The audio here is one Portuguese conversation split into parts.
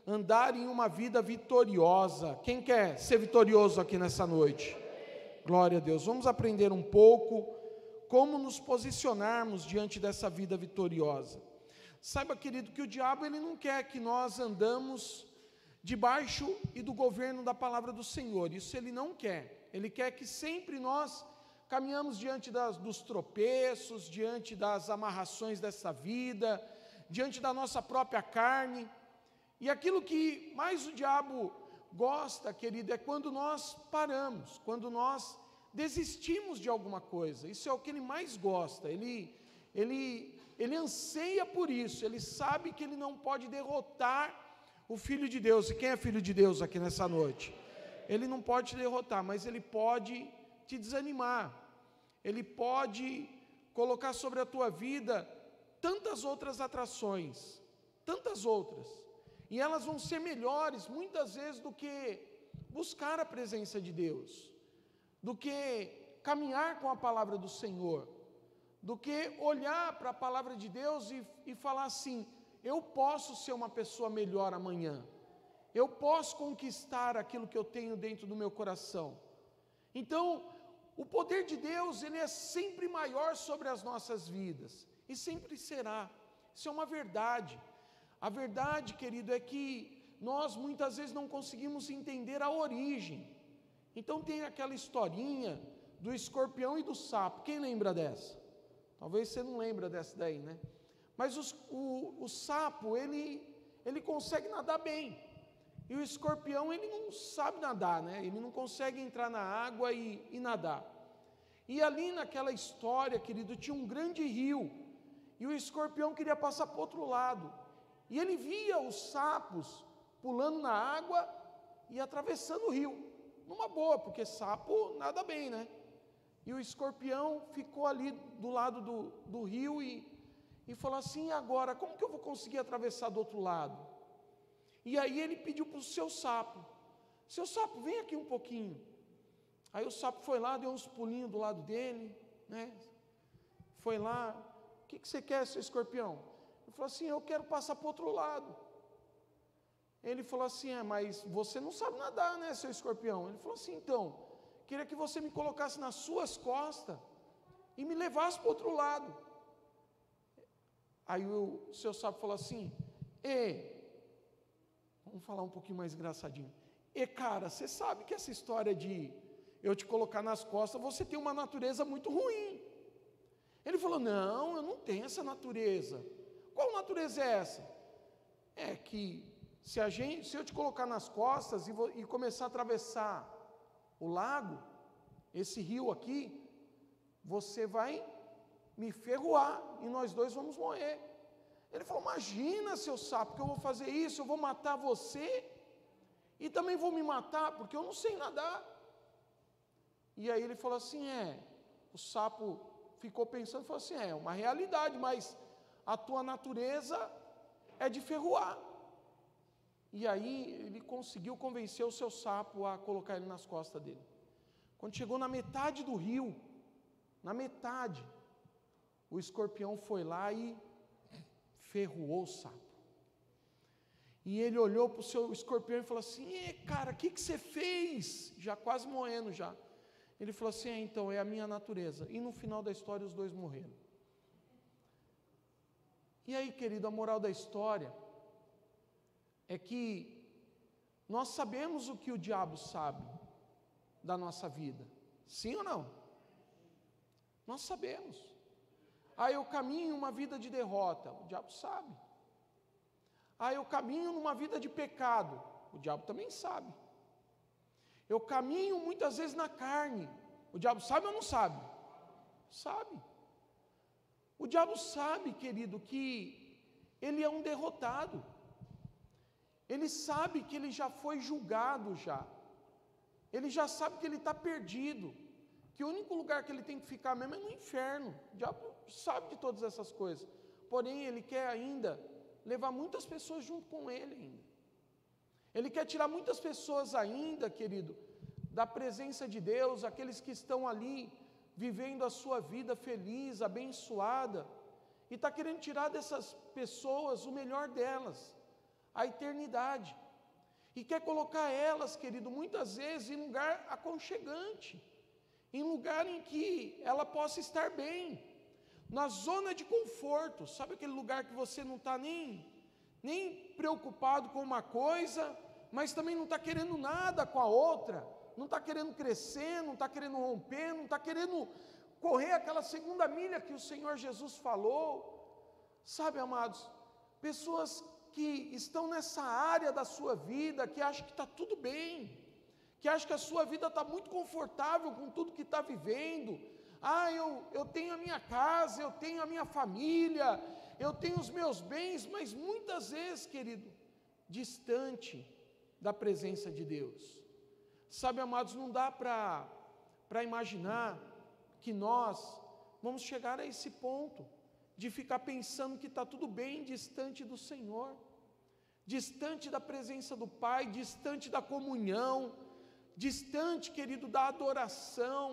andar em uma vida vitoriosa. Quem quer ser vitorioso aqui nessa noite? Glória a Deus. Vamos aprender um pouco como nos posicionarmos diante dessa vida vitoriosa. Saiba, querido, que o diabo ele não quer que nós andamos debaixo e do governo da palavra do Senhor. Isso ele não quer. Ele quer que sempre nós caminhamos diante dos tropeços, diante das amarrações dessa vida, diante da nossa própria carne. E aquilo que mais o diabo gosta, querido, é quando nós paramos, quando nós desistimos de alguma coisa. Isso é o que ele mais gosta. Ele anseia por isso. Ele sabe que ele não pode derrotar o Filho de Deus. E quem é Filho de Deus aqui nessa noite? Ele não pode te derrotar, mas ele pode te desanimar. Ele pode colocar sobre a tua vida tantas outras atrações, tantas outras. E elas vão ser melhores muitas vezes do que buscar a presença de Deus, do que caminhar com a palavra do Senhor, do que olhar para a palavra de Deus e falar assim: eu posso ser uma pessoa melhor amanhã, eu posso conquistar aquilo que eu tenho dentro do meu coração. Então, o poder de Deus, ele é sempre maior sobre as nossas vidas, e sempre será. Isso é uma verdade. A verdade, querido, é que nós muitas vezes não conseguimos entender a origem. Então tem aquela historinha do escorpião e do sapo. Quem lembra dessa? Talvez você não lembra dessa daí, né? Mas o sapo, ele consegue nadar bem. E o escorpião, ele não sabe nadar, né? Ele não consegue entrar na água e nadar. E ali naquela história, querido, tinha um grande rio. E o escorpião queria passar para o outro lado. E ele via os sapos pulando na água e atravessando o rio. Numa boa, porque sapo nada bem, né? E o escorpião ficou ali do lado do rio e falou assim: e agora, como que eu vou conseguir atravessar do outro lado? E aí ele pediu para o seu sapo: seu sapo, vem aqui um pouquinho. Aí o sapo foi lá, deu uns pulinhos do lado dele, né? Foi lá: o que você quer, seu escorpião? Ele falou assim: eu quero passar para o outro lado. Ele falou assim: mas você não sabe nadar, né, seu escorpião? Ele falou assim: então, queria que você me colocasse nas suas costas e me levasse para o outro lado. Aí o seu sapo falou assim: vamos falar um pouquinho mais engraçadinho. Cara, você sabe que essa história de eu te colocar nas costas, você tem uma natureza muito ruim. Ele falou: não, eu não tenho essa natureza. Qual natureza é essa? É que se eu te colocar nas costas e começar a atravessar o lago, esse rio aqui, você vai me ferroar e nós dois vamos morrer. Ele falou: imagina, seu sapo, que eu vou fazer isso, eu vou matar você e também vou me matar, porque eu não sei nadar. E aí ele falou assim: o sapo ficou pensando e falou assim: é uma realidade, mas a tua natureza é de ferroar. E aí ele conseguiu convencer o seu sapo a colocar ele nas costas dele. Quando chegou na metade do rio, na metade, o escorpião foi lá e ferroou o sapo. E ele olhou para o seu escorpião e falou assim: cara, o que você fez? Já quase morrendo já. Ele falou assim: então, é a minha natureza. E no final da história os dois morreram. E aí, querido, a moral da história é que nós sabemos o que o diabo sabe da nossa vida. Sim ou não? Nós sabemos. Eu caminho uma vida de derrota. O diabo sabe. Eu caminho numa vida de pecado. O diabo também sabe. Eu caminho muitas vezes na carne. O diabo sabe ou não sabe? Sabe. O diabo sabe, querido, que ele é um derrotado. Ele sabe que ele já foi julgado já. Ele já sabe que ele está perdido. Que o único lugar que ele tem que ficar mesmo é no inferno. O diabo sabe de todas essas coisas. Porém, ele quer ainda levar muitas pessoas junto com ele ainda. Ele quer tirar muitas pessoas ainda, querido, da presença de Deus, aqueles que estão ali vivendo a sua vida feliz, abençoada, e está querendo tirar dessas pessoas o melhor delas, a eternidade. E quer colocar elas, querido, muitas vezes em lugar aconchegante, em lugar em que ela possa estar bem, na zona de conforto. Sabe aquele lugar que você não está nem preocupado com uma coisa, mas também não está querendo nada com a outra, não está querendo crescer, não está querendo romper, não está querendo correr aquela segunda milha que o Senhor Jesus falou. Sabe, amados, pessoas que estão nessa área da sua vida, que acham que está tudo bem, que acham que a sua vida está muito confortável com tudo que está vivendo. Eu tenho a minha casa, eu tenho a minha família, eu tenho os meus bens, mas muitas vezes, querido, distante da presença de Deus. Sabe, amados, não dá para imaginar que nós vamos chegar a esse ponto de ficar pensando que está tudo bem distante do Senhor, distante da presença do Pai, distante da comunhão, distante, querido, da adoração,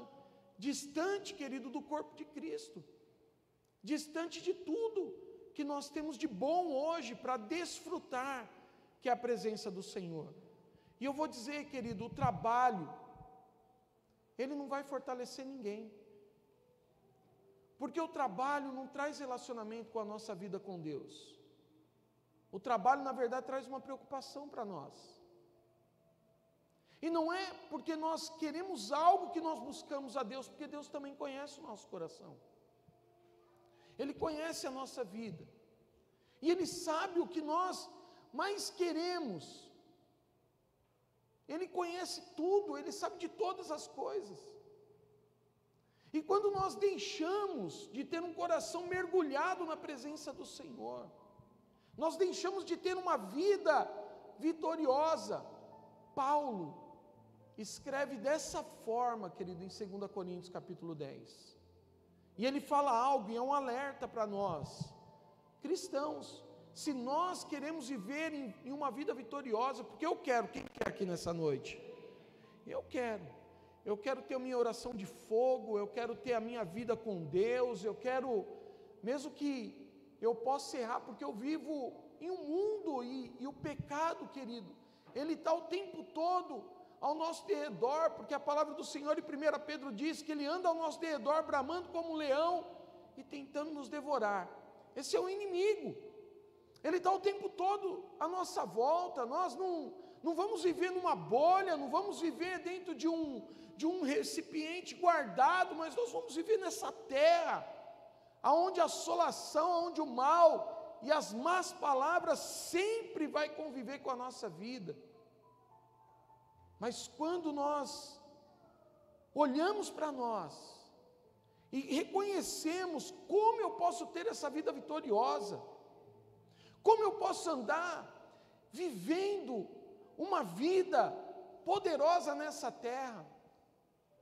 distante, querido, do corpo de Cristo, distante de tudo que nós temos de bom hoje para desfrutar, que é a presença do Senhor. E eu vou dizer, querido, o trabalho, ele não vai fortalecer ninguém, porque o trabalho não traz relacionamento com a nossa vida com Deus. O trabalho, na verdade, traz uma preocupação para nós. E não é porque nós queremos algo que nós buscamos a Deus, porque Deus também conhece o nosso coração. Ele conhece a nossa vida. E Ele sabe o que nós mais queremos. Ele conhece tudo, Ele sabe de todas as coisas. E quando nós deixamos de ter um coração mergulhado na presença do Senhor, nós deixamos de ter uma vida vitoriosa. Paulo escreve dessa forma, querido, em 2 Coríntios capítulo 10. E ele fala algo, e é um alerta para nós, cristãos. Se nós queremos viver em uma vida vitoriosa, porque eu quero, quem quer aqui nessa noite? Eu quero ter a minha oração de fogo, eu quero ter a minha vida com Deus, eu quero, mesmo que eu possa errar, porque eu vivo em um mundo, e o pecado, querido, ele está o tempo todo ao nosso derredor, porque a palavra do Senhor em 1 Pedro diz que ele anda ao nosso derredor, bramando como um leão, e tentando nos devorar. Esse é o inimigo, ele está o tempo todo à nossa volta. Nós não vamos viver numa bolha, não vamos viver dentro de um recipiente guardado, mas nós vamos viver nessa terra, aonde a assolação, aonde o mal e as más palavras sempre vai conviver com a nossa vida. Mas quando nós olhamos para nós e reconhecemos como eu posso ter essa vida vitoriosa, como eu posso andar vivendo uma vida poderosa nessa terra,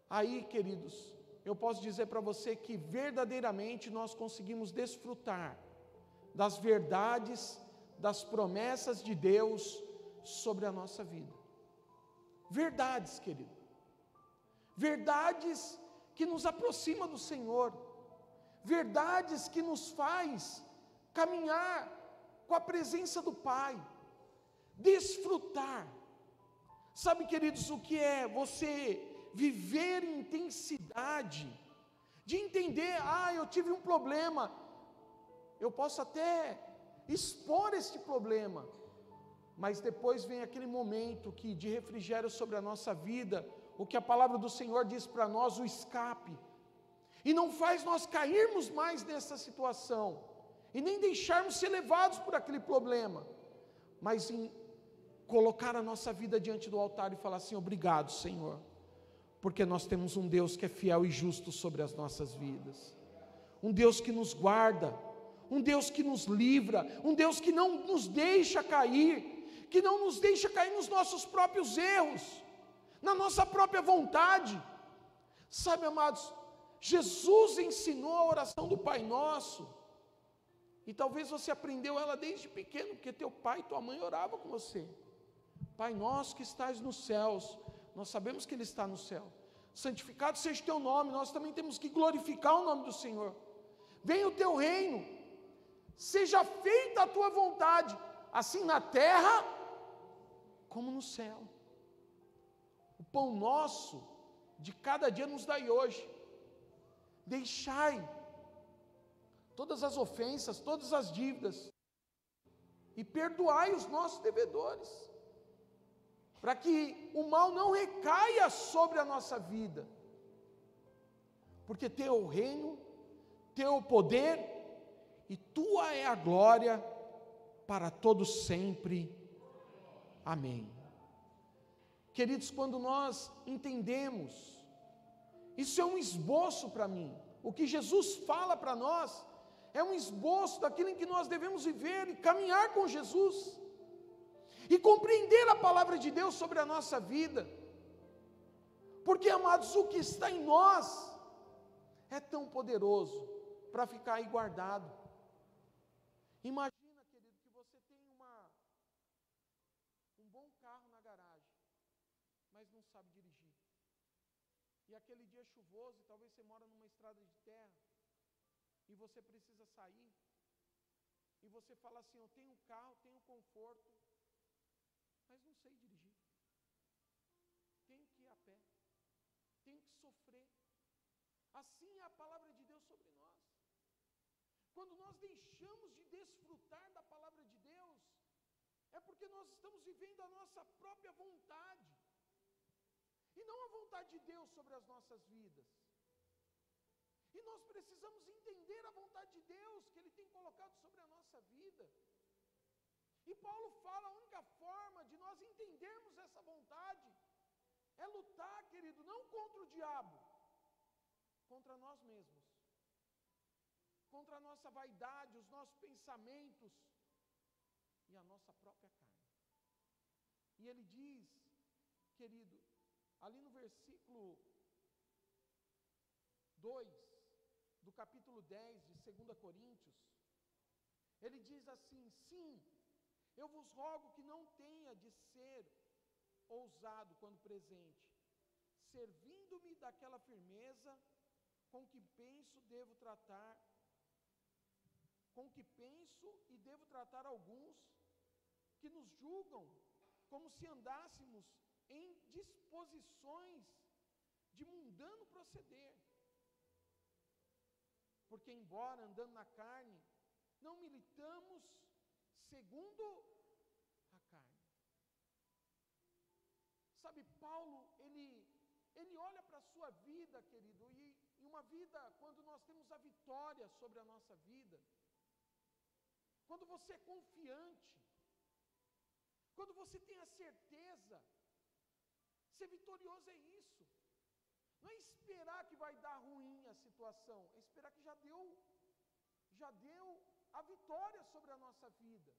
aí, queridos, eu posso dizer para você que verdadeiramente nós conseguimos desfrutar das verdades, das promessas de Deus sobre a nossa vida. Verdades, querido, verdades que nos aproximam do Senhor, verdades que nos faz caminhar com a presença do Pai, desfrutar. Sabe, queridos, o que é você viver em intensidade, de entender, eu tive um problema, eu posso até expor este problema, mas depois vem aquele momento de refrigério sobre a nossa vida, o que a palavra do Senhor diz para nós, o escape, e não faz nós cairmos mais nessa situação, e nem deixarmos ser levados por aquele problema, mas em colocar a nossa vida diante do altar e falar assim: obrigado, Senhor, porque nós temos um Deus que é fiel e justo sobre as nossas vidas, um Deus que nos guarda, um Deus que nos livra, um Deus que não nos deixa cair, que não nos deixa cair nos nossos próprios erros, na nossa própria vontade. Sabe, amados, Jesus ensinou a oração do Pai Nosso, e talvez você aprendeu ela desde pequeno, porque teu pai e tua mãe oravam com você. Pai nosso que estás nos céus, nós sabemos que Ele está no céu, santificado seja o teu nome. Nós também temos que glorificar o nome do Senhor. Venha o teu reino, seja feita a tua vontade, assim na terra como no céu. O pão nosso de cada dia nos dai hoje. Deixai todas as ofensas, todas as dívidas, e perdoai os nossos devedores, para que o mal não recaia sobre a nossa vida, porque teu é o reino, teu é o poder, e tua é a glória, para todos sempre. Amém. Queridos, quando nós entendemos, isso é um esboço para mim, o que Jesus fala para nós, é um esboço daquilo em que nós devemos viver e caminhar com Jesus, e compreender a palavra de Deus sobre a nossa vida, porque, amados, o que está em nós é tão poderoso para ficar aí guardado. Imagina, querido, que você tem um bom carro na garagem, mas não sabe dirigir, e aquele dia chuvoso, e talvez você mora numa estrada de terra, e você precisa sair, e você fala assim: eu tenho carro, tenho conforto, mas não sei dirigir, tenho que ir a pé, tenho que sofrer. Assim é a palavra de Deus sobre nós. Quando nós deixamos de desfrutar da palavra de Deus, é porque nós estamos vivendo a nossa própria vontade, e não a vontade de Deus sobre as nossas vidas. E nós precisamos entender a vontade de Deus que Ele tem colocado sobre a nossa vida. E Paulo fala, a única forma de nós entendermos essa vontade é lutar, querido, não contra o diabo, contra nós mesmos, contra a nossa vaidade, os nossos pensamentos e a nossa própria carne. E ele diz, querido, ali no versículo 2 do capítulo 10 de 2 Coríntios, ele diz assim: sim, eu vos rogo que não tenha de ser ousado quando presente, servindo-me daquela firmeza com que penso e devo tratar alguns que nos julgam como se andássemos em disposições de mundano proceder. Porque embora andando na carne, não militamos segundo a carne. Sabe, Paulo, ele olha para a sua vida, querido, e uma vida, quando nós temos a vitória sobre a nossa vida, quando você é confiante, quando você tem a certeza, ser vitorioso é isso. Não é esperar que vai dar ruim a situação, é esperar que já deu a vitória sobre a nossa vida.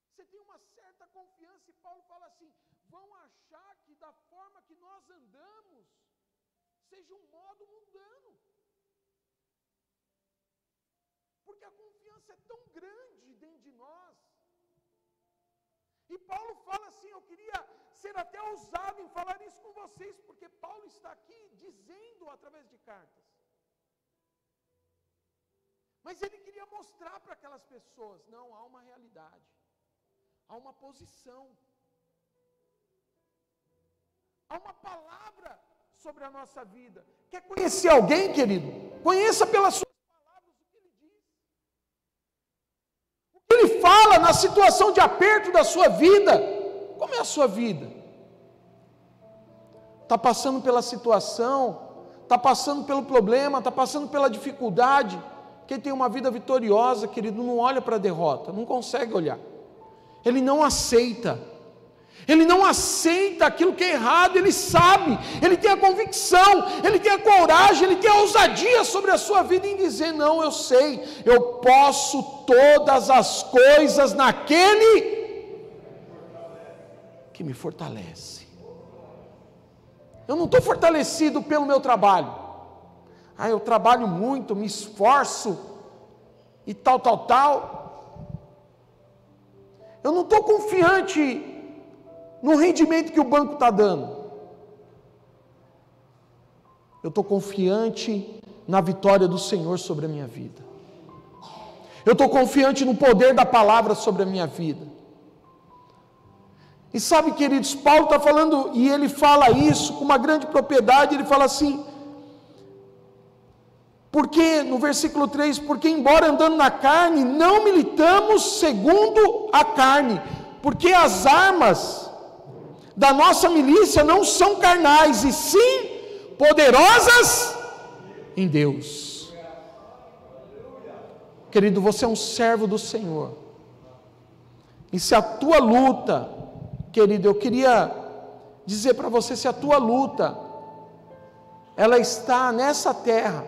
Você tem uma certa confiança, e Paulo fala assim: vão achar que da forma que nós andamos, seja um modo mundano. Porque a confiança é tão grande dentro de nós. E Paulo fala assim, eu queria ser até ousado em falar isso com vocês, porque Paulo está aqui dizendo através de cartas. Mas ele queria mostrar para aquelas pessoas, não, há uma realidade, há uma posição, há uma palavra sobre a nossa vida. Quer conhecer alguém, querido? Conheça pelas suas palavras o que ele diz. O que ele fala na situação de aperto da sua vida. Como é a sua vida? Está passando pela situação, está passando pelo problema, está passando pela dificuldade. Quem tem uma vida vitoriosa, querido, não olha para a derrota, não consegue olhar. Ele não aceita. Ele não aceita aquilo que é errado, ele sabe, ele tem a convicção, ele tem a coragem, ele tem a ousadia sobre a sua vida em dizer: não, eu sei, eu posso todas as coisas naquele que me fortalece. Eu não estou fortalecido pelo meu trabalho. Eu trabalho muito, me esforço e tal. Eu não estou confiante no rendimento que o banco está dando. Eu estou confiante na vitória do Senhor sobre a minha vida. Eu estou confiante no poder da palavra sobre a minha vida. E sabe, queridos, Paulo está falando, e ele fala isso com uma grande propriedade, ele fala assim, porque, no versículo 3, porque embora andando na carne, não militamos segundo a carne, porque as armas da nossa milícia não são carnais, e sim poderosas em Deus. Querido, você é um servo do Senhor, e se a tua luta, querido, eu queria dizer para você, se a tua luta, ela está nessa terra,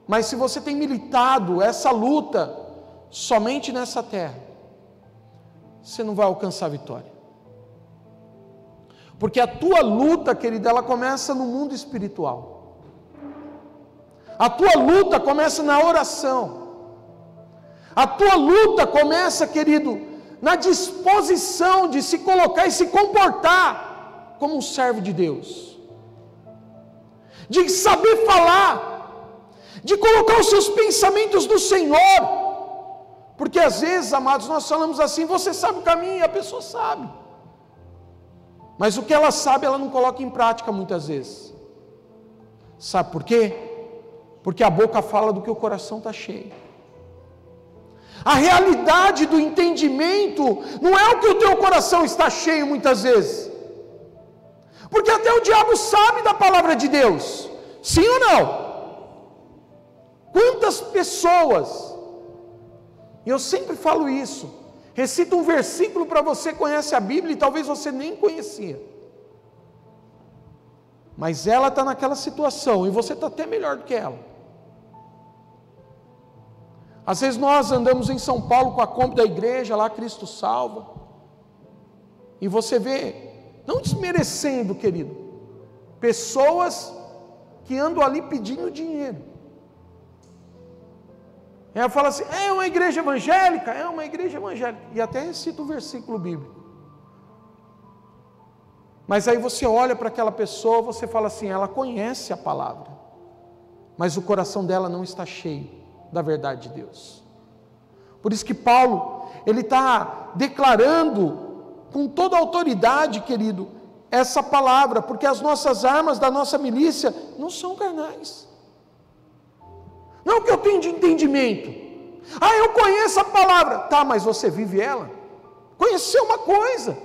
mas se você tem militado essa luta somente nessa terra, você não vai alcançar a vitória. Porque a tua luta, querida, ela começa no mundo espiritual. A tua luta começa na oração. A tua luta começa, querido, na disposição de se colocar e se comportar como um servo de Deus. De saber falar, de colocar os seus pensamentos no Senhor, porque às vezes, amados, nós falamos assim, você sabe o caminho, e a pessoa sabe, mas o que ela sabe, ela não coloca em prática muitas vezes. Sabe por quê? Porque a boca fala do que o coração está cheio. A realidade do entendimento não é o que o teu coração está cheio muitas vezes, porque até o diabo sabe da palavra de Deus, sim ou não? Quantas pessoas, e eu sempre falo isso, recita um versículo para você, conhece a Bíblia e talvez você nem conhecia, mas ela está naquela situação e você está até melhor do que ela. Às vezes nós andamos em São Paulo com a Kombi da igreja, lá Cristo Salva, e você vê, não desmerecendo, querido, pessoas que andam ali pedindo dinheiro. Ela fala assim, é uma igreja evangélica, é uma igreja evangélica, e até recita um versículo bíblico. Mas aí você olha para aquela pessoa, você fala assim, ela conhece a palavra, mas o coração dela não está cheio da verdade de Deus. Por isso que Paulo, ele está declarando com toda a autoridade, querido, essa palavra, porque as nossas armas da nossa milícia não são carnais. Não é o que eu tenho de entendimento. Ah, eu conheço a palavra. Tá, mas você vive ela? Conhecer uma coisa.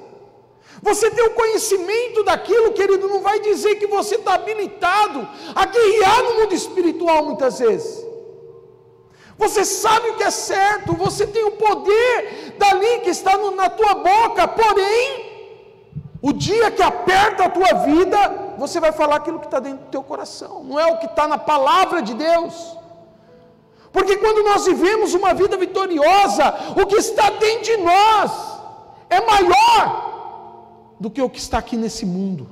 Você ter o conhecimento daquilo, querido, não vai dizer que você está habilitado a guerrear no mundo espiritual muitas vezes. Você sabe o que é certo, você tem o poder dali que está na tua boca, porém, o dia que aperta a tua vida, você vai falar aquilo que está dentro do teu coração, não é o que está na palavra de Deus. Porque quando nós vivemos uma vida vitoriosa, o que está dentro de nós é maior do que o que está aqui nesse mundo.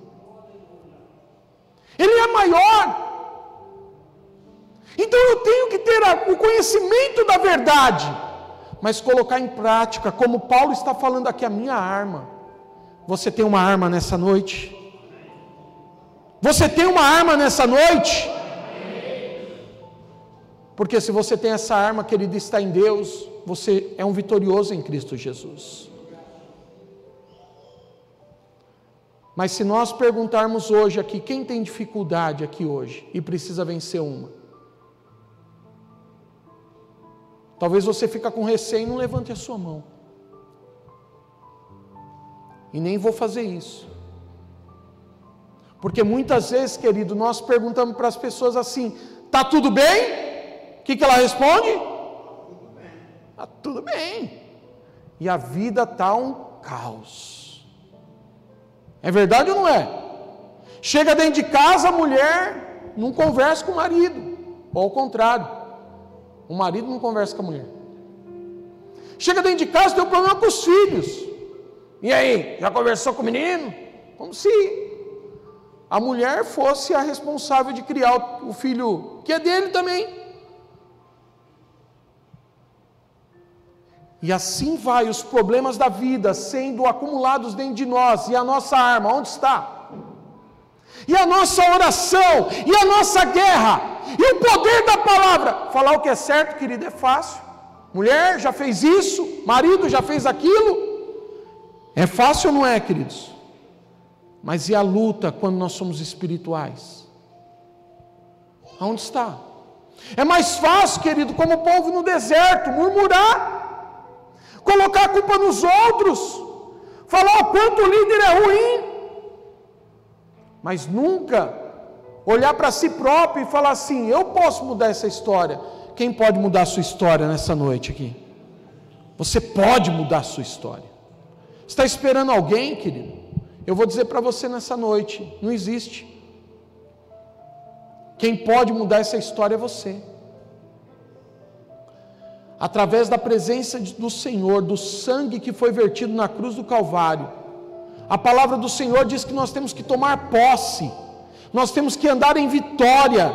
Ele é maior. Então eu tenho que ter o conhecimento da verdade, mas colocar em prática, como Paulo está falando aqui, a minha arma. Você tem uma arma nessa noite? Você tem uma arma nessa noite? Porque se você tem essa arma, querido, está em Deus, você é um vitorioso em Cristo Jesus. Mas se nós perguntarmos hoje aqui, quem tem dificuldade aqui hoje e precisa vencer uma? Talvez você fique com receio e não levante a sua mão. E nem vou fazer isso. Porque muitas vezes, querido, nós perguntamos para as pessoas assim, está tudo bem? O que ela responde? Está tudo bem. E a vida está um caos. É verdade ou não é? Chega dentro de casa, a mulher não conversa com o marido. Ou ao contrário, o marido não conversa com a mulher. Chega dentro de casa, tem um problema com os filhos. E aí, já conversou com o menino? Como se a mulher fosse a responsável de criar o filho, que é dele também. E assim vai os problemas da vida sendo acumulados dentro de nós. E a nossa arma, onde está? E a nossa oração, e a nossa guerra, e o poder da palavra. Falar o que é certo, querido, é fácil. mulher já fez isso, marido já fez aquilo. É fácil ou não é, queridos? Mas e a luta quando nós somos espirituais? Aonde está? É mais fácil, querido, como o povo no deserto, murmurar, colocar a culpa nos outros, falar o quanto o líder é ruim, mas nunca olhar para si próprio e falar assim: eu posso mudar essa história. Quem pode mudar a sua história nessa noite aqui? Você pode mudar a sua história. Está esperando alguém, querido? Eu vou dizer para você nessa noite: não existe. Quem pode mudar essa história é você. Através da presença do Senhor, do sangue que foi vertido na cruz do Calvário. A palavra do Senhor diz que nós temos que tomar posse, nós temos que andar em vitória,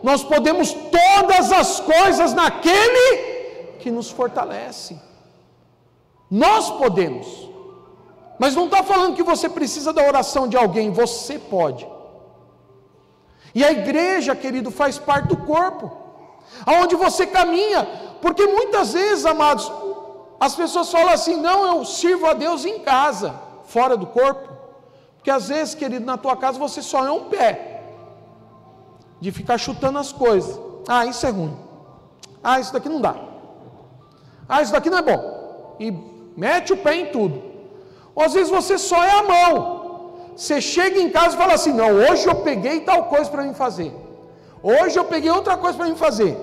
nós podemos todas as coisas naquele que nos fortalece. Nós podemos, mas não está falando que você precisa da oração de alguém, você pode. E a igreja, querido, faz parte do corpo, aonde você caminha, porque muitas vezes, amados, as pessoas falam assim: não, eu sirvo a Deus em casa, fora do corpo, porque às vezes, querido, na tua casa você só é um pé, de ficar chutando as coisas. Ah, isso é ruim, ah, isso daqui não dá, ah, isso daqui não é bom, e mete o pé em tudo. Ou às vezes você só é a mão, você chega em casa e fala assim: não, hoje eu peguei tal coisa para mim fazer, hoje eu peguei outra coisa para mim fazer,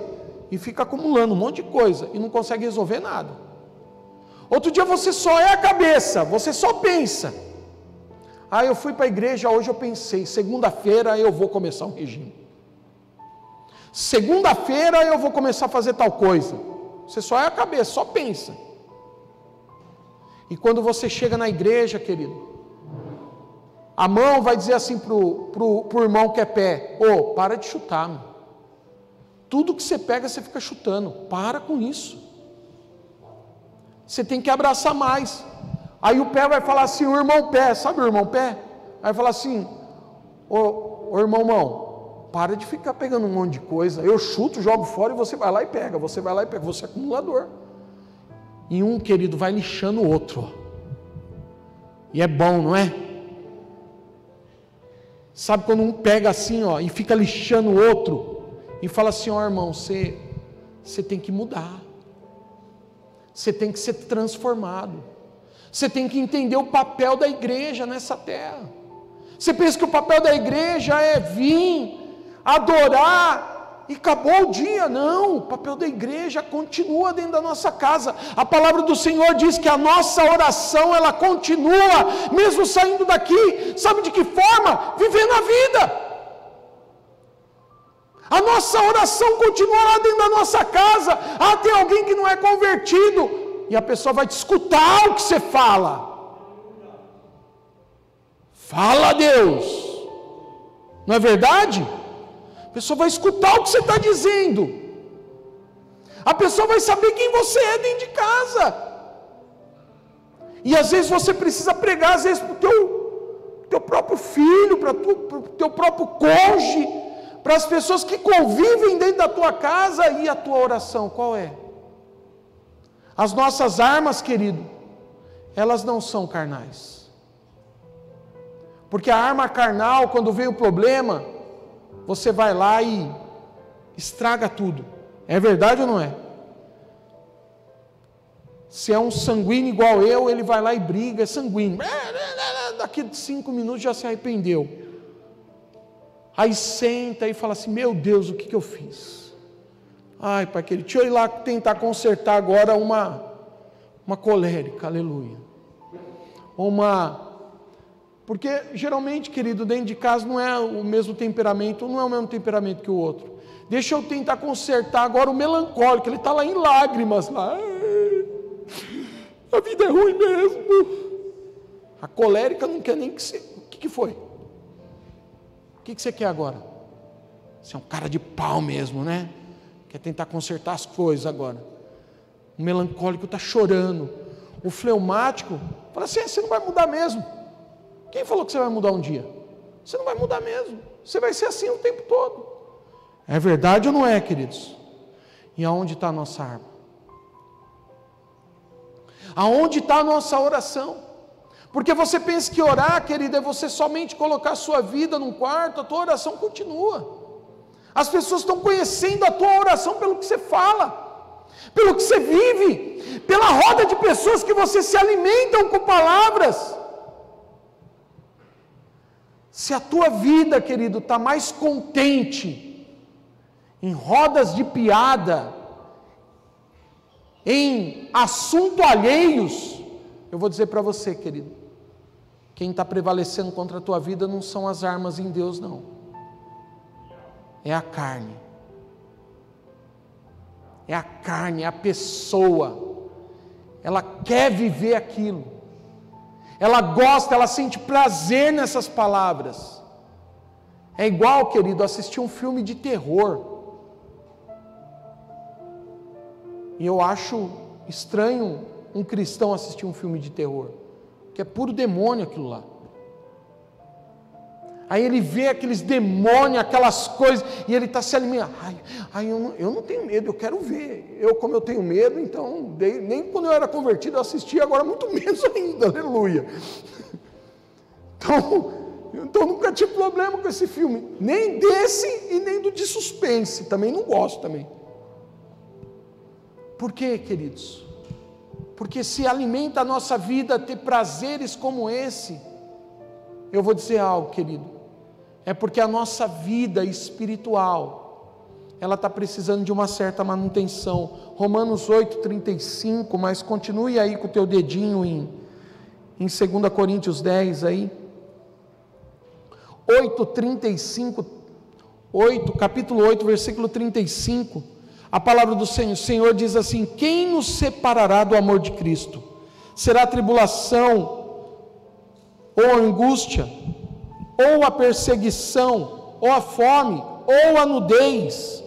e fica acumulando um monte de coisa, e não consegue resolver nada. Outro dia você só é a cabeça, você só pensa: ah, eu fui para a igreja, hoje eu pensei, segunda-feira eu vou começar um regime, segunda-feira eu vou começar a fazer tal coisa. Você só é a cabeça, só pensa. E quando você chega na igreja, querido, a mão vai dizer assim pro irmão que é pé: ô, para de chutar, meu. Tudo que você pega você fica chutando, para com isso, você tem que abraçar mais. Aí o pé vai falar assim, o irmão pé, sabe o irmão pé? Aí vai falar assim: ô irmão mão, para de ficar pegando um monte de coisa, eu chuto, jogo fora e você vai lá e pega, você vai lá e pega, você é acumulador. E um, querido, vai lixando o outro, e é bom, não é? Sabe quando um pega assim, ó, e fica lixando o outro, e fala assim: ó, irmão, você tem que mudar, você tem que ser transformado, você tem que entender o papel da igreja nessa terra. Você pensa que o papel da igreja é vir, adorar, e acabou o dia? Não, o papel da igreja continua dentro da nossa casa. A palavra do Senhor diz que a nossa oração, ela continua, mesmo saindo daqui, sabe de que forma? Vivendo a vida. A nossa oração continua lá dentro da nossa casa. Ah, tem alguém que não é convertido, e a pessoa vai te escutar o que você fala. Fala a Deus, não é verdade? A pessoa vai escutar o que você está dizendo, a pessoa vai saber quem você é dentro de casa. E às vezes você precisa pregar, às vezes para o teu próprio filho, para o teu próprio cônjuge, para as pessoas que convivem dentro da tua casa. E a tua oração qual é? As nossas armas, querido, elas não são carnais, porque a arma carnal, quando vem o problema, você vai lá e estraga tudo. É verdade ou não é? Se é um sanguíneo igual eu, ele vai lá e briga, é sanguíneo, daqui 5 minutos já se arrependeu, aí senta e fala assim: meu Deus, o que eu fiz? Ai, pai querido, deixa eu ir lá tentar consertar agora uma colérica, aleluia, porque geralmente, querido, dentro de casa não é o mesmo temperamento, não é o mesmo temperamento que o outro. Deixa eu tentar consertar agora o melancólico, ele está lá em lágrimas, lá, a vida é ruim mesmo. A colérica não quer nem que você... O que foi? O que você quer agora? Você é um cara de pau mesmo, né? Quer tentar consertar as coisas agora. O melancólico está chorando. O fleumático fala assim: você não vai mudar mesmo. Quem falou que você vai mudar um dia? Você não vai mudar mesmo. Você vai ser assim o tempo todo. É verdade ou não é, queridos? E aonde está a nossa arma? Aonde está a nossa oração? Porque você pensa que orar, querido, é você somente colocar a sua vida num quarto, a tua oração continua. As pessoas estão conhecendo a tua oração pelo que você fala, pelo que você vive, pela roda de pessoas que você se alimentam com palavras. Se a tua vida, querido, está mais contente em rodas de piada, em assuntos alheios, eu vou dizer para você, querido, quem está prevalecendo contra a tua vida não são as armas em Deus, não. É a carne. É a carne, é a pessoa. Ela quer viver aquilo. Ela gosta, ela sente prazer nessas palavras. É igual, querido, assistir um filme de terror. E eu acho estranho um cristão assistir um filme de terror, que é puro demônio aquilo lá. Aí ele vê aqueles demônios, aquelas coisas, e ele está se alimentando. Eu não tenho medo, eu quero ver. Como eu tenho medo, então, nem quando eu era convertido eu assistia, agora muito menos ainda, aleluia. Então nunca tive problema com esse filme, nem desse e nem do de suspense, também não gosto também. Por quê, queridos? Porque se alimenta a nossa vida ter prazeres como esse, eu vou dizer algo, querido, é porque a nossa vida espiritual, ela está precisando de uma certa manutenção. Romanos 8:35, mas continue aí com o teu dedinho em 2 Coríntios 10 aí, 8:35, capítulo 8, versículo 35, a palavra do Senhor, o Senhor diz assim: quem nos separará do amor de Cristo? Será a tribulação, ou a angústia, ou a perseguição, ou a fome, ou a nudez,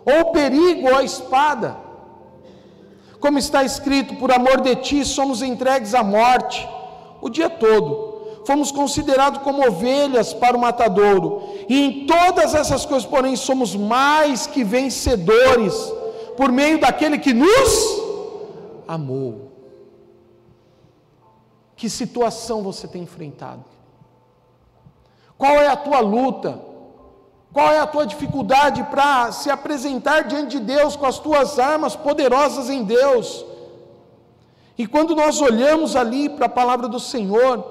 ou o perigo, ou a espada? Como está escrito: por amor de ti somos entregues à morte o dia todo, fomos considerados como ovelhas para o matadouro, e em todas essas coisas, porém, somos mais que vencedores, por meio daquele que nos amou. Que situação você tem enfrentado? Qual é a tua luta? Qual é a tua dificuldade para se apresentar diante de Deus com as tuas armas poderosas em Deus? E quando nós olhamos ali para a palavra do Senhor,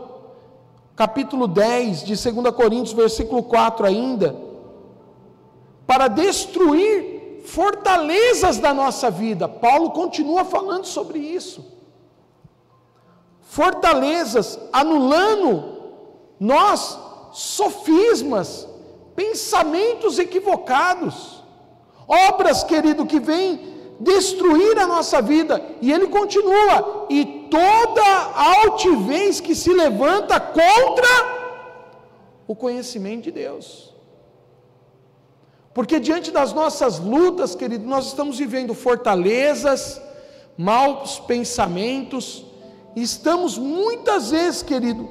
capítulo 10 de 2 Coríntios, versículo 4 ainda, para destruir fortalezas da nossa vida, Paulo continua falando sobre isso. Fortalezas, anulando sofismas, pensamentos equivocados, obras, querido, que vêm destruir a nossa vida. E ele continua: e toda altivez que se levanta contra o conhecimento de Deus. Porque diante das nossas lutas, querido, nós estamos vivendo fortalezas, maus pensamentos, e estamos muitas vezes, querido,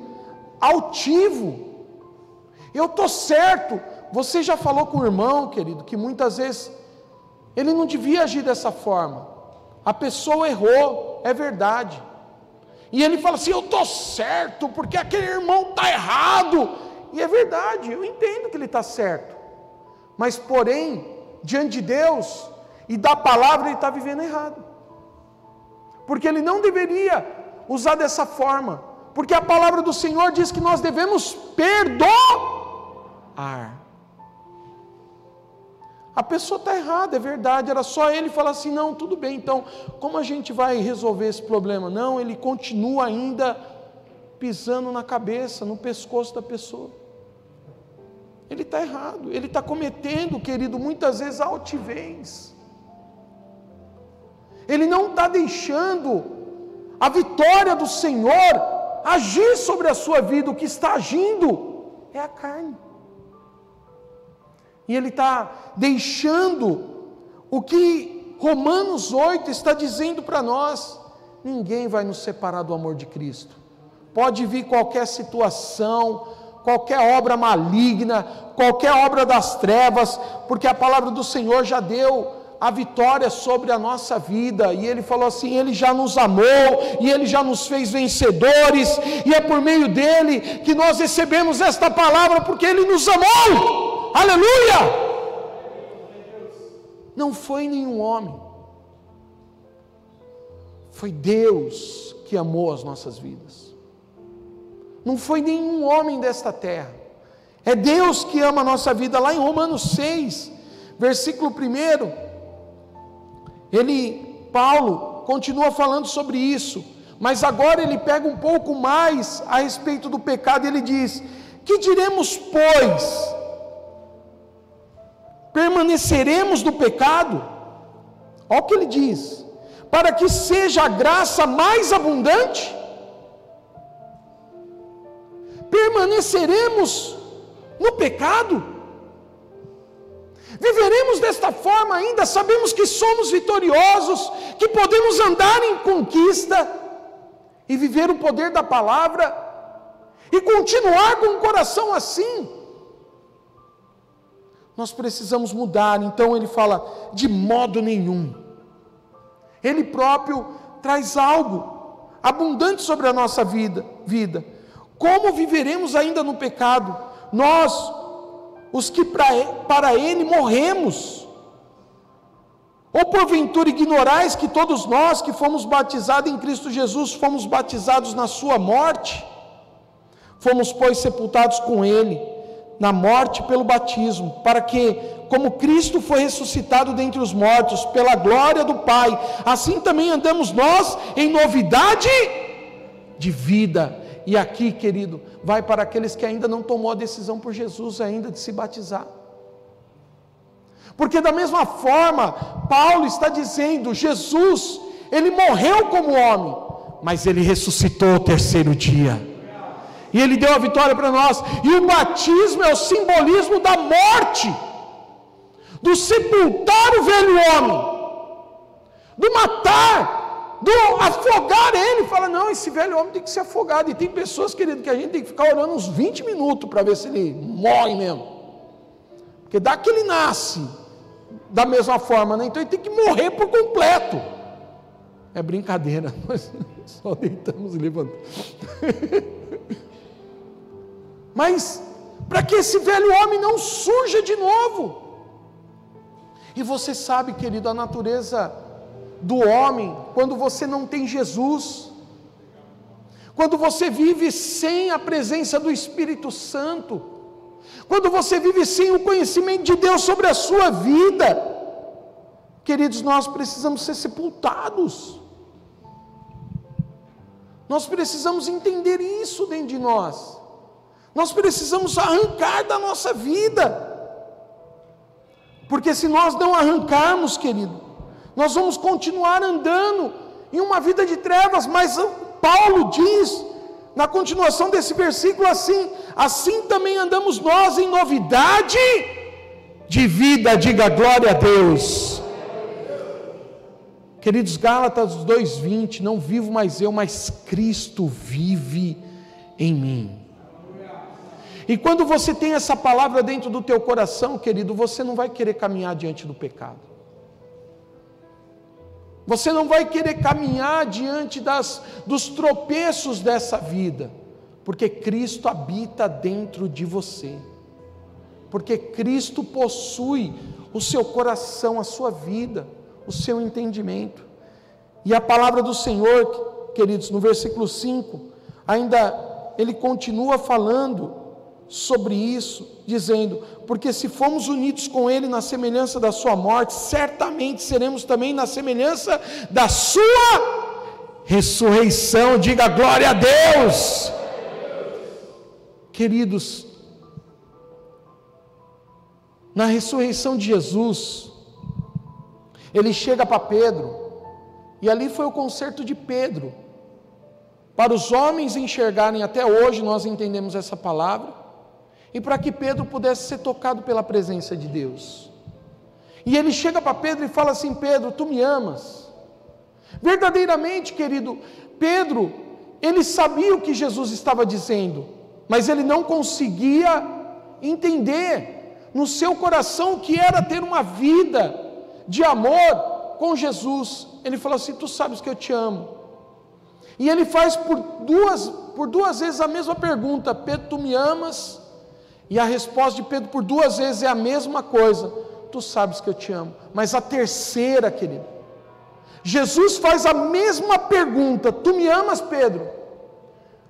altivo. Eu estou certo. Você já falou com o irmão, querido, que muitas vezes ele não devia agir dessa forma. A pessoa errou, é verdade. E ele fala assim: eu estou certo, porque aquele irmão está errado. E é verdade, eu entendo que ele está certo. Mas, porém, diante de Deus e da palavra, ele está vivendo errado. Porque ele não deveria usar dessa forma. Porque a palavra do Senhor diz que nós devemos perdoar. A pessoa está errada, é verdade. Era só ele falar assim: não, tudo bem, então como a gente vai resolver esse problema? Não, ele continua ainda pisando na cabeça, no pescoço da pessoa. Ele está errado, ele está cometendo, querido, muitas vezes altivez. Ele não está deixando a vitória do Senhor agir sobre a sua vida. O que está agindo é a carne. E ele está deixando o que Romanos 8 está dizendo para nós: ninguém vai nos separar do amor de Cristo. Pode vir qualquer situação, qualquer obra maligna, qualquer obra das trevas, porque a palavra do Senhor já deu a vitória sobre a nossa vida, e ele falou assim: Ele já nos amou, e Ele já nos fez vencedores, e é por meio dEle que nós recebemos esta palavra, porque Ele nos amou, aleluia! Não foi nenhum homem, foi Deus que amou as nossas vidas, não foi nenhum homem desta terra, é Deus que ama a nossa vida. Lá em Romanos 6, versículo 1, Paulo continua falando sobre isso, mas agora ele pega um pouco mais a respeito do pecado, e ele diz: que diremos, pois? Permaneceremos no pecado? Olha o que ele diz: para que seja a graça mais abundante? Permaneceremos no pecado? Viveremos desta forma ainda? Sabemos que somos vitoriosos, que podemos andar em conquista e viver o poder da palavra e continuar com o coração assim. Nós precisamos mudar. Então ele fala: de modo nenhum. Ele próprio traz algo abundante sobre a nossa vida. Como viveremos ainda no pecado? Nós, os que para Ele morremos, ou porventura ignorais que todos nós que fomos batizados em Cristo Jesus, fomos batizados na sua morte? Fomos, pois, sepultados com Ele, na morte pelo batismo, para que, como Cristo foi ressuscitado dentre os mortos, pela glória do Pai, assim também andamos nós em novidade de vida. E aqui, querido, vai para aqueles que ainda não tomou a decisão por Jesus ainda de se batizar. Porque da mesma forma, Paulo está dizendo: Jesus, Ele morreu como homem, mas Ele ressuscitou ao terceiro dia, e Ele deu a vitória para nós. E o batismo é o simbolismo da morte, do sepultar o velho homem, do matar, do afogar ele. Fala: não, esse velho homem tem que ser afogado. E tem pessoas, querido, que a gente tem que ficar orando uns 20 minutos para ver se ele morre mesmo, porque dá que ele nasce da mesma forma, né? Então ele tem que morrer por completo. É brincadeira, nós só deitamos e levantamos. Mas para que esse velho homem não surja de novo. E você sabe, querido, a natureza do homem, quando você não tem Jesus, quando você vive sem a presença do Espírito Santo, quando você vive sem o conhecimento de Deus sobre a sua vida, queridos, nós precisamos ser sepultados. Nós precisamos entender isso dentro de nós. Nós precisamos arrancar da nossa vida, porque se nós não arrancarmos, querido, nós vamos continuar andando em uma vida de trevas. Mas Paulo diz, na continuação desse versículo, assim também andamos nós em novidade de vida. Diga glória a Deus. Queridos, Gálatas 2:20, não vivo mais eu, mas Cristo vive em mim. E quando você tem essa palavra dentro do teu coração, querido, você não vai querer caminhar diante do pecado. Você não vai querer caminhar diante dos tropeços dessa vida, porque Cristo habita dentro de você, porque Cristo possui o seu coração, a sua vida, o seu entendimento. E a palavra do Senhor, queridos, no versículo 5, ainda ele continua falando sobre isso, dizendo: porque se fomos unidos com Ele na semelhança da sua morte, certamente seremos também na semelhança da sua ressurreição. Diga glória a Deus. Queridos, na ressurreição de Jesus, Ele chega para Pedro, e ali foi o concerto de Pedro, para os homens enxergarem. Até hoje nós entendemos essa palavra, e para que Pedro pudesse ser tocado pela presença de Deus. E ele chega para Pedro e fala assim: Pedro, tu me amas? Verdadeiramente, querido, Pedro, ele sabia o que Jesus estava dizendo, mas ele não conseguia entender no seu coração o que era ter uma vida de amor com Jesus. Ele falou assim: tu sabes que eu te amo. E ele faz por duas vezes a mesma pergunta: Pedro, tu me amas? E a resposta de Pedro por 2 vezes é a mesma coisa: tu sabes que eu te amo. Mas a terceira, querido, Jesus faz a mesma pergunta: tu me amas, Pedro?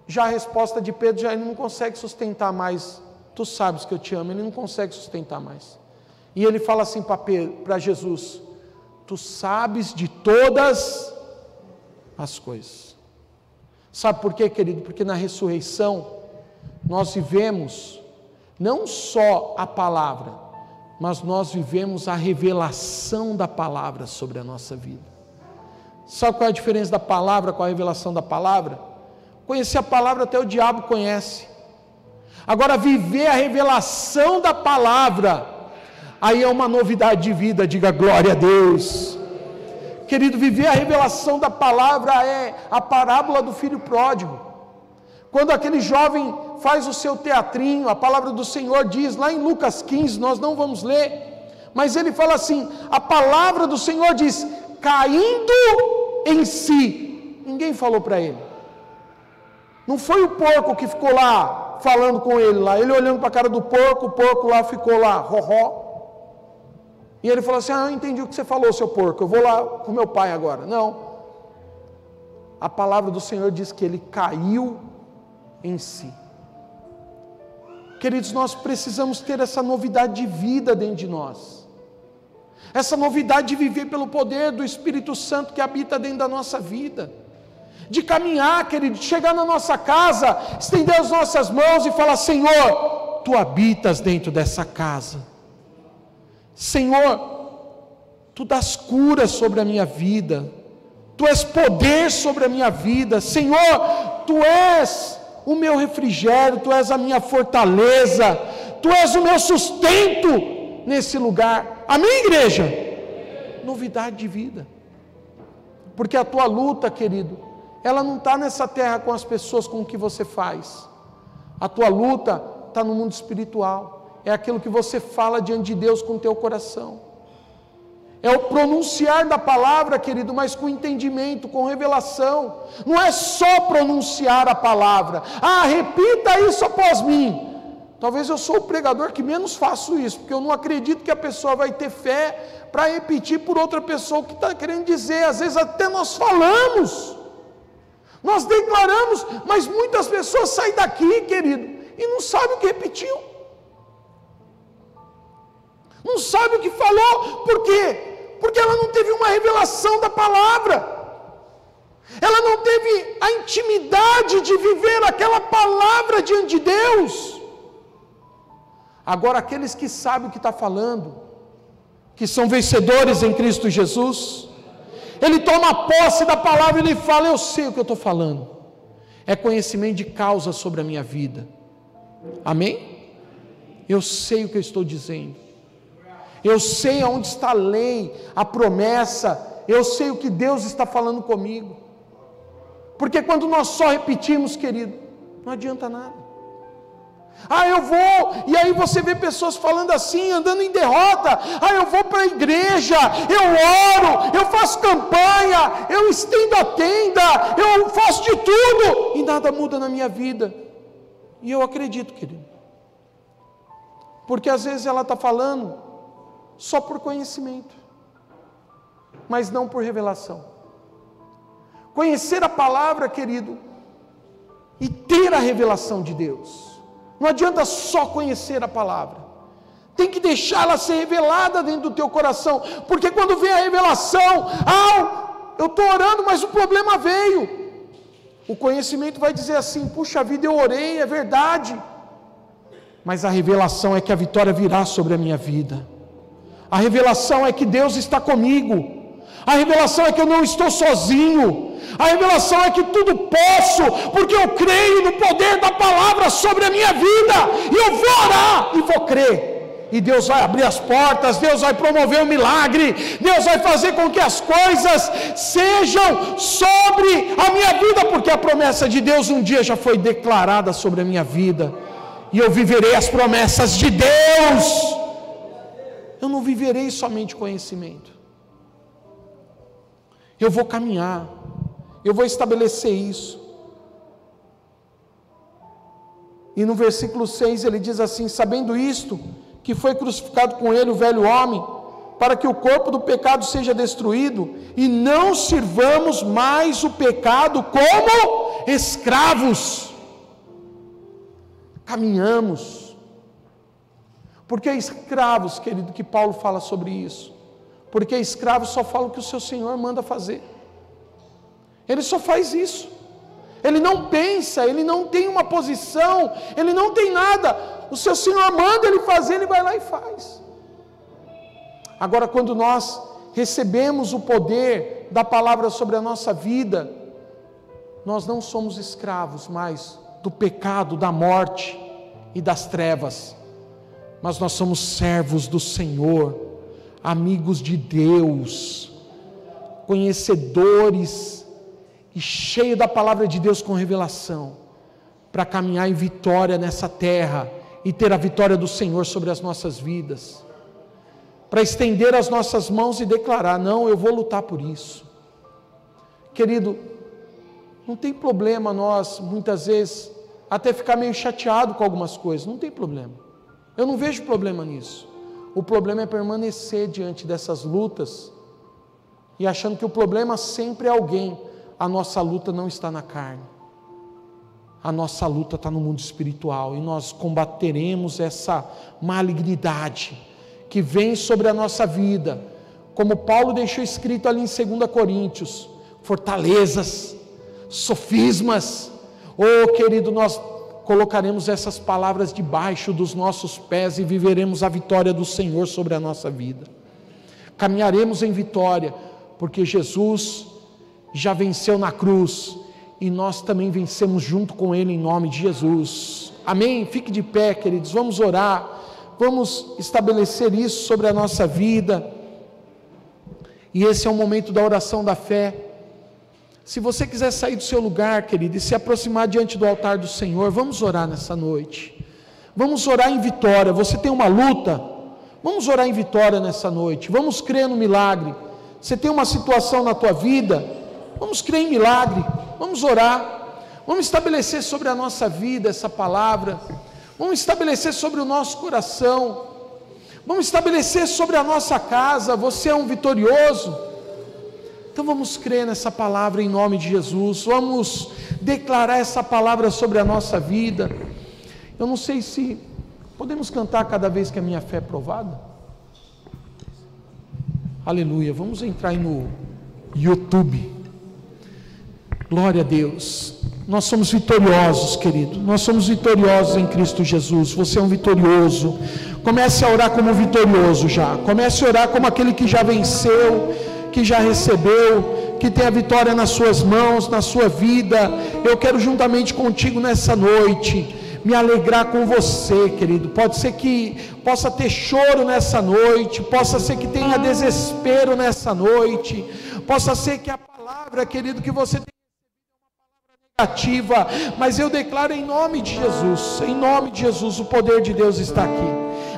Já a resposta de Pedro, já ele não consegue sustentar mais: tu sabes que eu te amo. Ele não consegue sustentar mais. E ele fala assim para Jesus: tu sabes de todas as coisas. Sabe por quê, querido? Porque na ressurreição nós vivemos não só a palavra, mas nós vivemos a revelação da palavra sobre a nossa vida. Sabe qual é a diferença da palavra com a revelação da palavra? Conhecer a palavra até o diabo conhece. Agora, viver a revelação da palavra, aí é uma novidade de vida. Diga glória a Deus. Querido, viver a revelação da palavra é a parábola do filho pródigo. Quando aquele jovem faz o seu teatrinho, a palavra do Senhor diz, lá em Lucas 15, nós não vamos ler, mas ele fala assim, a palavra do Senhor diz, caindo em si. Ninguém falou para ele. Não foi o porco que ficou lá, falando com ele lá, ele olhando para a cara do porco, o porco lá ficou lá, roró. E ele falou assim, eu entendi o que você falou, seu porco, eu vou lá com meu pai agora. Não. A palavra do Senhor diz que ele caiu em si. Queridos, nós precisamos ter essa novidade de vida dentro de nós. Essa novidade de viver pelo poder do Espírito Santo que habita dentro da nossa vida. De caminhar, querido, de chegar na nossa casa, estender as nossas mãos e falar, Senhor, Tu habitas dentro dessa casa. Senhor, Tu dás cura sobre a minha vida. Tu és poder sobre a minha vida. Senhor, Tu és o meu refrigério, Tu és a minha fortaleza, Tu és o meu sustento nesse lugar. Amém, igreja? Novidade de vida. Porque a tua luta, querido, ela não está nessa terra com as pessoas com o que você faz. A tua luta está no mundo espiritual. É aquilo que você fala diante de Deus com o teu coração. É o pronunciar da palavra, querido, mas com entendimento, com revelação. Não é só pronunciar a palavra. Repita isso após mim. Talvez eu sou o pregador que menos faço isso, porque eu não acredito que a pessoa vai ter fé para repetir por outra pessoa o que está querendo dizer. Às vezes até nós falamos, nós declaramos, mas muitas pessoas saem daqui, querido, e não sabem o que repetiu. Não sabe o que falou. Por quê? Porque ela não teve uma revelação da palavra. Ela não teve a intimidade de viver aquela palavra diante de Deus. Agora, aqueles que sabem o que está falando, que são vencedores em Cristo Jesus, ele toma posse da palavra e ele fala, eu sei o que eu estou falando. É conhecimento de causa sobre a minha vida. Amém? Eu sei o que eu estou dizendo. Eu sei aonde está a lei, a promessa, eu sei o que Deus está falando comigo. Porque quando nós só repetimos, querido, não adianta nada. Eu vou, e aí você vê pessoas falando assim, andando em derrota. Eu vou para a igreja, eu oro, eu faço campanha, eu estendo a tenda, eu faço de tudo, e nada muda na minha vida. E eu acredito, querido. Porque às vezes ela está falando só por conhecimento, mas não por revelação. Conhecer a palavra, querido, e ter a revelação de Deus. Não adianta só conhecer a palavra. Tem que deixá-la ser revelada dentro do teu coração. Porque quando vem a revelação, eu estou orando, mas o problema veio. O conhecimento vai dizer assim, puxa vida, eu orei, é verdade. Mas a revelação é que a vitória virá sobre a minha vida. A revelação é que Deus está comigo. A revelação é que eu não estou sozinho. A revelação é que tudo posso, porque eu creio no poder da palavra sobre a minha vida. E eu vou orar e vou crer. E Deus vai abrir as portas, Deus vai promover um milagre, Deus vai fazer com que as coisas sejam sobre a minha vida, porque a promessa de Deus um dia já foi declarada sobre a minha vida. E eu viverei as promessas de Deus. Eu não viverei somente conhecimento. Eu vou caminhar, eu vou estabelecer isso. E no versículo 6 ele diz assim: sabendo isto, que foi crucificado com ele o velho homem, para que o corpo do pecado seja destruído, e não sirvamos mais o pecado como escravos. Caminhamos. Porque escravos, querido, que Paulo fala sobre isso? Porque escravos só falam o que o seu Senhor manda fazer. Ele só faz isso. Ele não pensa, ele não tem uma posição, ele não tem nada. O seu Senhor manda ele fazer, ele vai lá e faz. Agora, quando nós recebemos o poder da palavra sobre a nossa vida, nós não somos escravos mais do pecado, da morte e das trevas, mas nós somos servos do Senhor, amigos de Deus, conhecedores e cheios da palavra de Deus com revelação, para caminhar em vitória nessa terra e ter a vitória do Senhor sobre as nossas vidas, para estender as nossas mãos e declarar: não, eu vou lutar por isso. Querido, não tem problema nós, muitas vezes, até ficar meio chateado com algumas coisas, não tem problema, eu não vejo problema nisso. O problema é permanecer diante dessas lutas, e achando que o problema sempre é alguém. A nossa luta não está na carne, a nossa luta está no mundo espiritual, e nós combateremos essa malignidade que vem sobre a nossa vida, como Paulo deixou escrito ali em 2 Coríntios, fortalezas, sofismas. Oh querido, nós colocaremos essas palavras debaixo dos nossos pés e viveremos a vitória do Senhor sobre a nossa vida, caminharemos em vitória, porque Jesus já venceu na cruz, e nós também vencemos junto com Ele, em nome de Jesus, amém? Fique de pé, queridos, vamos orar, vamos estabelecer isso sobre a nossa vida, e esse é o momento da oração da fé. Se você quiser sair do seu lugar, querido, e se aproximar diante do altar do Senhor, vamos orar nessa noite, vamos orar em vitória. Você tem uma luta, vamos orar em vitória nessa noite, vamos crer no milagre. Você tem uma situação na tua vida, vamos crer em milagre, vamos orar, vamos estabelecer sobre a nossa vida essa palavra, vamos estabelecer sobre o nosso coração, vamos estabelecer sobre a nossa casa. Você é um vitorioso, então vamos crer nessa palavra em nome de Jesus, vamos declarar essa palavra sobre a nossa vida. Eu não sei se podemos cantar cada vez que a minha fé é provada. Aleluia, vamos entrar aí no YouTube. Glória a Deus, nós somos vitoriosos, querido, nós somos vitoriosos em Cristo Jesus. Você é um vitorioso, comece a orar como vitorioso já, comece a orar como aquele que já venceu, que já recebeu, que tem a vitória nas suas mãos, na sua vida. Eu quero juntamente contigo nessa noite, me alegrar com você, querido. Pode ser que possa ter choro nessa noite, possa ser que tenha desespero nessa noite, possa ser que a palavra, querido, que você tem ativa, mas eu declaro em nome de Jesus, o poder de Deus está aqui,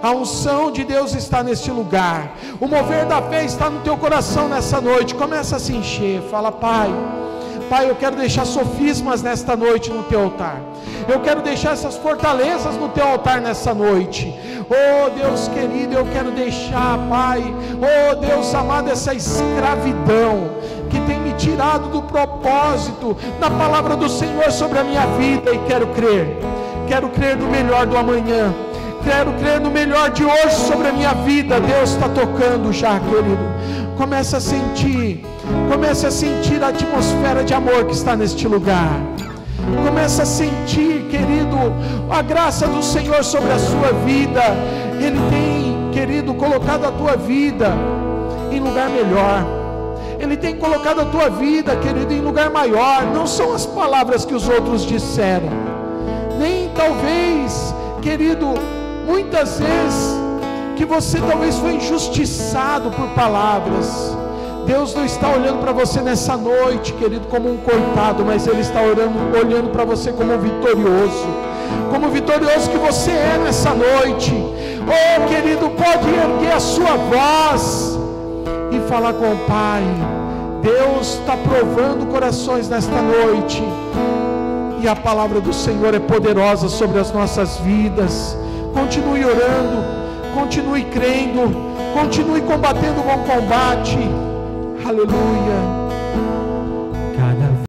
a unção de Deus está neste lugar, o mover da fé está no teu coração nessa noite. Começa a se encher, fala: Pai, eu quero deixar sofismas nesta noite no teu altar, eu quero deixar essas fortalezas no teu altar nessa noite. Oh Deus querido, eu quero deixar, Pai, oh Deus amado, essa escravidão que tem me tirado do propósito da palavra do Senhor sobre a minha vida, e quero crer no melhor do amanhã, quero crer no melhor de hoje sobre a minha vida. Deus está tocando já, querido, comece a sentir a atmosfera de amor que está neste lugar, comece a sentir, querido, a graça do Senhor sobre a sua vida. Ele tem, querido, colocado a tua vida em lugar melhor, Ele tem colocado a tua vida, querido, em lugar maior. Não são as palavras que os outros disseram, nem talvez, querido, muitas vezes que você talvez foi injustiçado por palavras. Deus não está olhando para você nessa noite, querido, como um coitado, mas Ele está olhando para você como um vitorioso que você é nessa noite. Oh querido, pode erguer a sua voz e falar com o Pai: Deus está provando corações nesta noite, e a palavra do Senhor é poderosa sobre as nossas vidas. Continue orando, continue crendo, continue combatendo o bom combate. Aleluia.